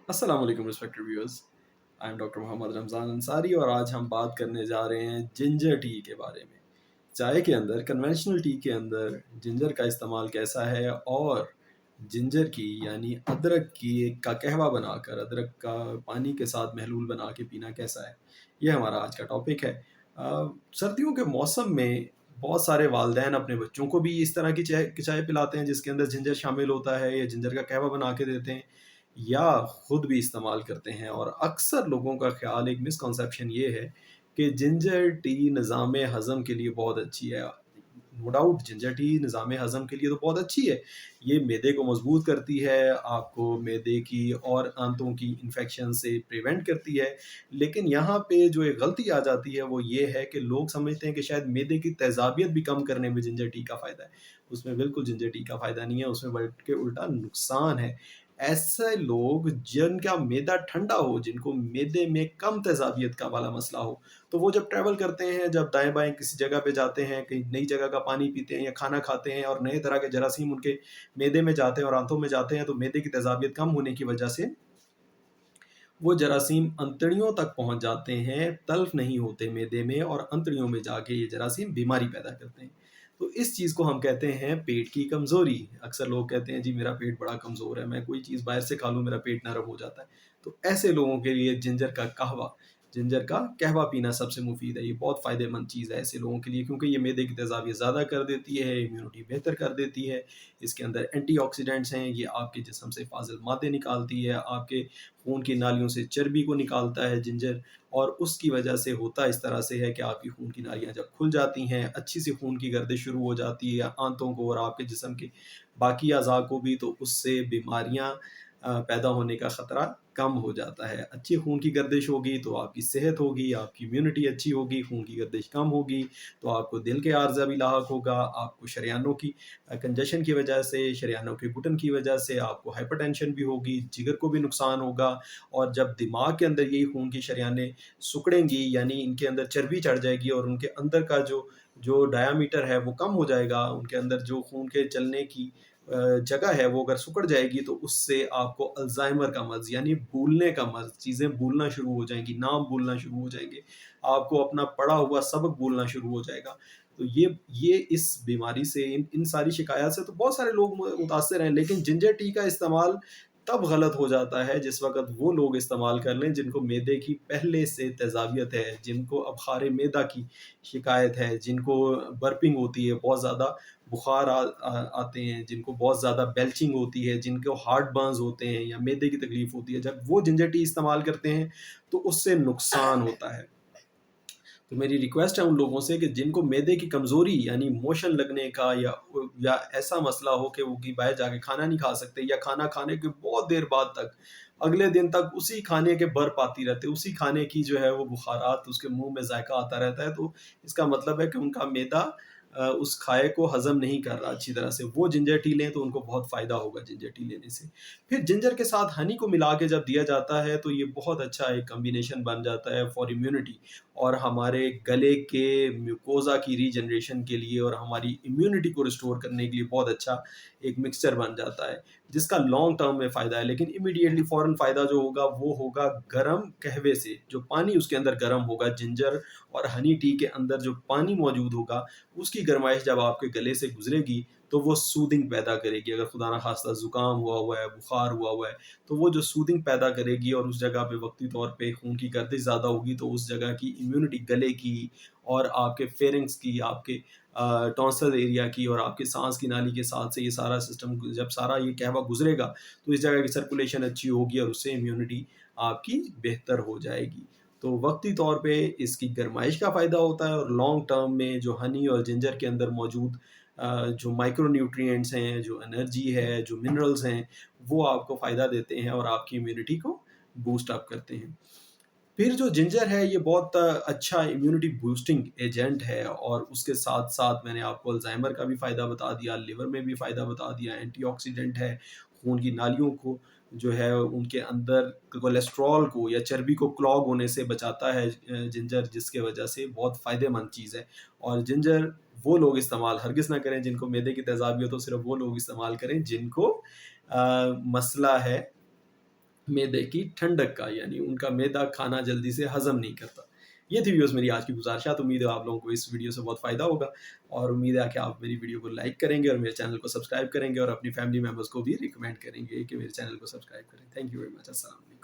अस्सलाम वालेकुम respected viewers. I am doctor Mohammad Ramzan Ansari और आज हम बात करने जा रहे हैं जिंजर टी के बारे में। चाय के अंदर, कन्वेंशनल टी के अंदर जिंजर का इस्तेमाल कैसा है और जिंजर की यानी अदरक की का कहवा बनाकर अदरक का पानी के साथ महलूल बना के पीना कैसा है, ये हमारा आज का टॉपिक है। सर्दियों के मौसम में बहुत सारे वालदैन अपने बच्चों को भी इस तरह की चाय चाय पिलाते हैं जिसके अंदर जिंजर शामिल होता है या जिंजर का कहवा बना के देते हैं या खुद भी इस्तेमाल करते हैं। और अक्सर लोगों का ख्याल, एक मिसकंसेप्शन ये है कि जिंजर टी निज़ाम हज़म के लिए बहुत अच्छी है। नो डाउट जिंजर टी निज़ाम हज़म के लिए तो बहुत अच्छी है। ये मैदे को मजबूत करती है, आपको मैदे की और आंतों की इन्फेक्शन से प्रिवेंट करती है। लेकिन यहाँ पे जो एक गलती आ जाती है वो ये है कि लोग समझते हैं कि शायद मैदे की तेज़ाबियत भी कम करने में जिंजर टी का फ़ायदा है। उसमें बिल्कुल जिंजर टी का फ़ायदा नहीं है, उसमें बल्कि उल्टा नुकसान है। ऐसे लोग जिनका मैदा ठंडा हो, जिनको मैदे में कम तेज़ाबियत का वाला मसला हो, तो वो जब ट्रैवल करते हैं, जब दाएँ-बाएँ किसी जगह पे जाते हैं, कहीं नई जगह का पानी पीते हैं या खाना खाते हैं और नए तरह के जरासीम उनके मैदे में जाते हैं और आंतों में जाते हैं, तो मैदे की तेज़ाबियत कम होने की वजह से वो जरासीम अंतड़ियों तक पहुँच जाते हैं, तल्फ़ नहीं होते मैदे में और अंतड़ियों में जाके ये जरासीम बीमारी पैदा करते हैं। तो इस चीज़ को हम कहते हैं पेट की कमज़ोरी। अक्सर लोग कहते हैं जी मेरा पेट बड़ा कमज़ोर है, मैं कोई चीज़ बाहर से खा लूँ मेरा पेट नरम हो जाता है। तो ऐसे लोगों के लिए जिंजर का कहवा पीना सबसे मुफ़ीद है। ये बहुत फ़ायदेमंद चीज़ है ऐसे लोगों के लिए क्योंकि ये मैदे की तेज़ाबियत ज़्यादा कर देती है, इम्यूनिटी बेहतर कर देती है। इसके अंदर एंटीऑक्सीडेंट्स हैं, ये आपके जिस्म से फ़ाज़िल मादे निकालती है, आपके खून की नालियों से चर्बी को निकालता है जिंजर। और उसकी वजह से होता इस तरह से है कि आपकी खून की नालियाँ जब खुल जाती हैं, अच्छी सी खून की गर्दिश शुरू हो जाती है आंतों को और आपके जिस्म के बाकी अज़ा को भी, तो उससे बीमारियाँ पैदा होने का ख़तरा कम हो जाता है। अच्छी खून की गर्दिश होगी तो आपकी सेहत होगी, आपकी इम्यूनिटी अच्छी होगी, खून की गर्दिश कम होगी तो आपको दिल के आर्ज़ा भी लाहक होगा, आपको शरेयानों की कंजेशन की वजह से, शरेयानों के घुटन की वजह से आपको हाइपरटेंशन भी होगी, जिगर को भी नुकसान होगा। और जब दिमाग के अंदर यही खून की शरेयानें सिकुड़ेंगी यानी इनके अंदर चर्बी चढ़ जाएगी और उनके अंदर का जो जो डायामीटर है वो कम हो जाएगा, उनके अंदर जो खून के चलने की जगह है वो अगर सिकुड़ जाएगी तो उससे आपको अल्ज़ाइमर का मर्ज़ यानी भूलने का मर्ज़, चीज़ें भूलना शुरू हो जाएँगी, नाम भूलना शुरू हो जाएँगे, आपको अपना पढ़ा हुआ सबक भूलना शुरू हो जाएगा। तो ये इस बीमारी से, इन सारी शिकायत से तो बहुत सारे लोग मुतासिर हैं, लेकिन जिंजर टी का इस्तेमाल तब गलत हो जाता है जिस वक़्त वो लोग इस्तेमाल कर लें जिनको मैदे की पहले से तेज़ाबियत है, जिनको अबख़ार मैदा की शिकायत है, जिनको बर्पिंग होती है, बहुत ज़्यादा बुखार आते हैं, जिनको बहुत ज़्यादा बेल्चिंग होती है, जिनको हार्ट बर्न्स होते हैं या मैदे की तकलीफ़ होती है, जब वो जिंजर टी इस्तेमाल करते हैं तो उससे नुकसान होता है। तो मेरी रिक्वेस्ट है उन लोगों से कि जिनको मैदे की कमज़ोरी यानी मोशन लगने का या ऐसा मसला हो कि वो कि बाहर जाके खाना नहीं खा सकते या खाना खाने के बहुत देर बाद तक अगले दिन तक उसी खाने के बर्प आती रहते, उसी खाने की जो है वो बुखारात, उसके मुंह में जायका आता रहता है, तो इसका मतलब है कि उनका मैदा उस खाए को हजम नहीं कर रहा अच्छी तरह से। वो जिंजर टी लें तो उनको बहुत फ़ायदा होगा जिंजर टी लेने से। फिर जिंजर के साथ हनी को मिला के जब दिया जाता है तो ये बहुत अच्छा एक कॉम्बिनेशन बन जाता है फॉर इम्यूनिटी और हमारे गले के म्यूकोज़ा की रीजनरेशन के लिए और हमारी इम्यूनिटी को रिस्टोर करने के लिए बहुत अच्छा एक मिक्सचर बन जाता है, जिसका लॉन्ग टर्म में फ़ायदा है। लेकिन इमीडिएटली फ़ौरन फ़ायदा जो होगा वो होगा गरम कहवे से, जो पानी उसके अंदर गरम होगा, जिंजर और हनी टी के अंदर जो पानी मौजूद होगा, उसकी गरमाइश जब आपके गले से गुज़रेगी, तो वो सूदिंग पैदा करेगी। अगर खुदा ना ख़ास्ता ज़ुकाम हुआ है, बुखार हुआ है, तो वो जो सूदिंग पैदा करेगी और उस जगह पे वक्ती तौर पे खून की गर्दिश ज़्यादा होगी, तो उस जगह की इम्यूनिटी गले की और आपके फेरिंग्स की, आपके टॉन्सिल एरिया की और आपके सांस की नाली के साथ से ये सारा सिस्टम, जब सारा ये कहवा गुजरेगा तो इस जगह की सर्कुलेशन अच्छी होगी और उससे इम्यूनिटी आपकी बेहतर हो जाएगी। तो वक्ती तौर पे इसकी गर्माइश का फ़ायदा होता है और लॉन्ग टर्म में जो हनी और जिंजर के अंदर मौजूद जो माइक्रो न्यूट्रिएंट्स हैं, जो एनर्जी है, जो मिनरल्स हैं, वो आपको फ़ायदा देते हैं और आपकी इम्यूनिटी को बूस्ट अप करते हैं। फिर जो जिंजर है ये बहुत अच्छा इम्यूनिटी बूस्टिंग एजेंट है और उसके साथ-साथ मैंने आपको अल्ज़ाइमर का भी फ़ायदा बता दिया, लिवर में भी फ़ायदा बता दिया, एंटीऑक्सीडेंट है, खून की नालियों को जो है उनके अंदर कोलेस्ट्रॉल को या चर्बी को क्लॉग होने से बचाता है जिंजर, जिसके वजह से बहुत फ़ायदेमंद चीज़ है। और जिंजर वो लोग इस्तेमाल हरगिज़ ना करें जिनको मैदे की तेज़ाबियत हो, सिर्फ़ वो लोग इस्तेमाल करें जिनको मसला है मैदे की ठंडक का, यानी उनका मैदा खाना जल्दी से हज़म नहीं करता। ये थी व्यूअर्स मेरी आज की गुज़ारिशात। उम्मीद है आप लोगों को इस वीडियो से बहुत फ़ायदा होगा, और उम्मीद है कि आप मेरी वीडियो को लाइक करेंगे और मेरे चैनल को सब्सक्राइब करेंगे और अपनी फैमिली मेंबर्स को भी रिकमेंड करेंगे कि मेरे चैनल को सब्सक्राइब करें। Thank you very much. अस्सलाम वालेकुम।